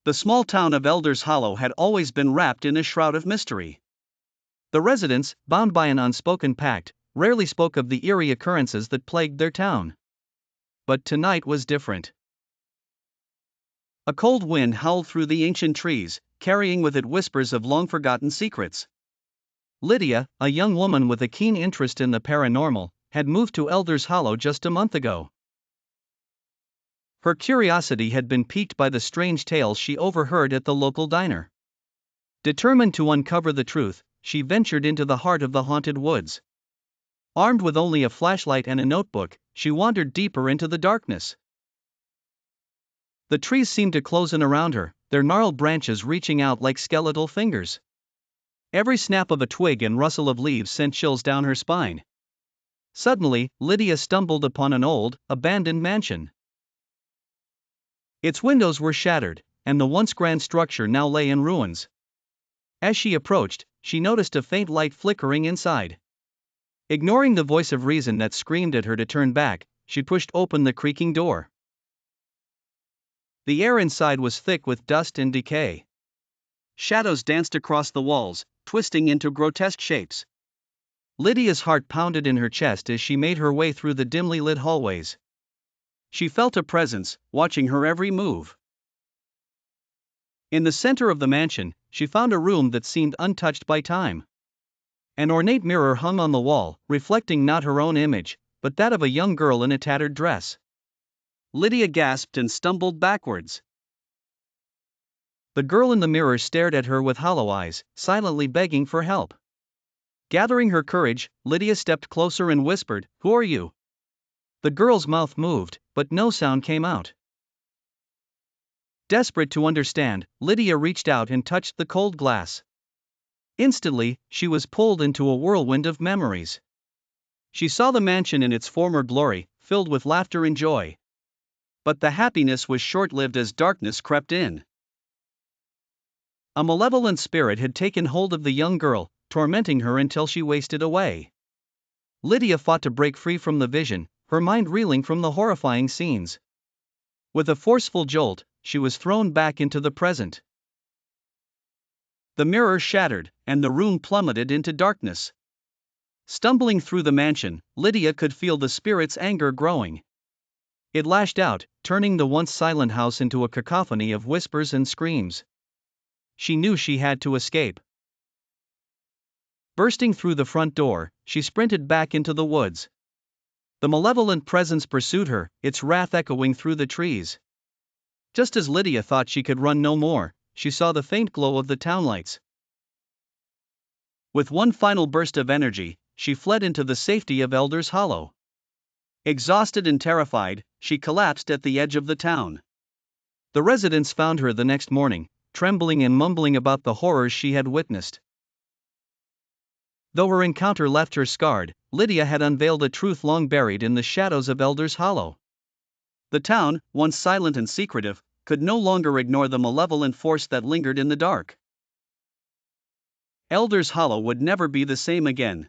The small town of Elders Hollow had always been wrapped in a shroud of mystery. The residents, bound by an unspoken pact, rarely spoke of the eerie occurrences that plagued their town. But tonight was different. A cold wind howled through the ancient trees, carrying with it whispers of long-forgotten secrets. Lydia, a young woman with a keen interest in the paranormal, had moved to Elders Hollow just a month ago. Her curiosity had been piqued by the strange tales she overheard at the local diner. Determined to uncover the truth, she ventured into the heart of the haunted woods. Armed with only a flashlight and a notebook, she wandered deeper into the darkness. The trees seemed to close in around her, their gnarled branches reaching out like skeletal fingers. Every snap of a twig and rustle of leaves sent chills down her spine. Suddenly, Lydia stumbled upon an old, abandoned mansion. Its windows were shattered, and the once grand structure now lay in ruins. As she approached, she noticed a faint light flickering inside. Ignoring the voice of reason that screamed at her to turn back, she pushed open the creaking door. The air inside was thick with dust and decay. Shadows danced across the walls, twisting into grotesque shapes. Lydia's heart pounded in her chest as she made her way through the dimly lit hallways. She felt a presence, watching her every move. In the center of the mansion, she found a room that seemed untouched by time. An ornate mirror hung on the wall, reflecting not her own image, but that of a young girl in a tattered dress. Lydia gasped and stumbled backwards. The girl in the mirror stared at her with hollow eyes, silently begging for help. Gathering her courage, Lydia stepped closer and whispered, "Who are you?" The girl's mouth moved, but no sound came out. Desperate to understand, Lydia reached out and touched the cold glass. Instantly, she was pulled into a whirlwind of memories. She saw the mansion in its former glory, filled with laughter and joy. But the happiness was short-lived as darkness crept in. A malevolent spirit had taken hold of the young girl, tormenting her until she wasted away. Lydia fought to break free from the vision, her mind reeling from the horrifying scenes. With a forceful jolt, she was thrown back into the present. The mirror shattered, and the room plummeted into darkness. Stumbling through the mansion, Lydia could feel the spirit's anger growing. It lashed out, turning the once silent house into a cacophony of whispers and screams. She knew she had to escape. Bursting through the front door, she sprinted back into the woods. The malevolent presence pursued her, its wrath echoing through the trees. Just as Lydia thought she could run no more, she saw the faint glow of the townlights. With one final burst of energy, she fled into the safety of Elders Hollow. Exhausted and terrified, she collapsed at the edge of the town. The residents found her the next morning, trembling and mumbling about the horrors she had witnessed. Though her encounter left her scarred, Lydia had unveiled a truth long buried in the shadows of Elders Hollow. The town, once silent and secretive, could no longer ignore the malevolent force that lingered in the dark. Elders Hollow would never be the same again.